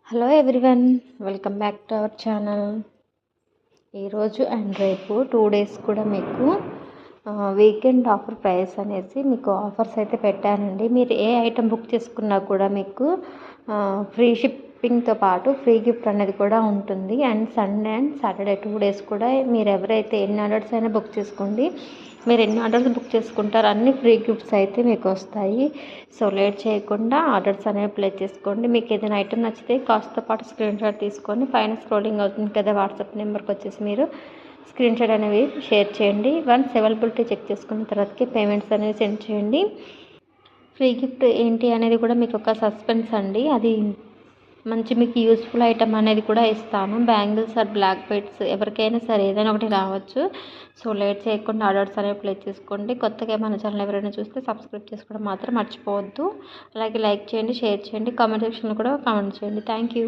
Hello everyone, welcome back to our channel. ఈరోజు and రేపు 2 days కూడా మీకు వీకెండ్ ఆఫర్ ప్రైస్ అనేసి మీకు ఆఫర్స్ అయితే పెట్టానండి. మీరు ఏ ఐటెం బుక్ చేసుకున్నా కూడా మీకు ఫ్రీ షిప్పింగ్తో పాటు ఫ్రీ గిఫ్ట్ అనేది కూడా ఉంటుంది. And Sunday and Saturday 2 days కూడా మీరు ఎవరైతే ఎన్ని ఆర్డర్స్ అయినా బుక్ చేసుకోండి, మీరు ఎన్ని ఆర్డర్స్ బుక్ చేసుకుంటారో అన్ని ఫ్రీ గిఫ్ట్స్ అయితే మీకు వస్తాయి. సో లేట్ చేయకుండా ఆర్డర్స్ అనేవి ప్లేస్ చేసుకోండి. మీకు ఏదైనా ఐటెం నచ్చితే కాస్ట్తో పాటు స్క్రీన్ షాట్ తీసుకొని పైన స్క్రోలింగ్ అవుతుంది కదా వాట్సాప్ నెంబర్కి వచ్చేసి మీరు స్క్రీన్ షాట్ అనేవి షేర్ చేయండి. వన్స్ అవైలబిలిటీ చెక్ చేసుకున్న తర్వాతకి పేమెంట్స్ అనేవి సెండ్ చేయండి. ఫ్రీ గిఫ్ట్ ఏంటి అనేది కూడా మీకు ఒక సస్పెన్స్ అండి. అది మంచి మీకు యూస్ఫుల్ ఐటమ్ అనేది కూడా ఇస్తాను. బ్యాంగిల్స్ ఆర్ బ్లాక్ బెడ్స్ ఎవరికైనా సరే ఏదైనా ఒకటి రావచ్చు. సో లేట్ చేయకుండా ఆర్డర్స్ అనేవి ప్లేస్ చేసుకోండి. కొత్తగా మన ఛానల్ ఎవరైనా చూస్తే సబ్స్క్రైబ్ చేసుకోవడం మాత్రం మర్చిపోవద్దు. అలాగే లైక్ చేయండి, షేర్ చేయండి, కామెంట్ సెక్షన్లో కూడా కామెంట్ చేయండి. Thank you.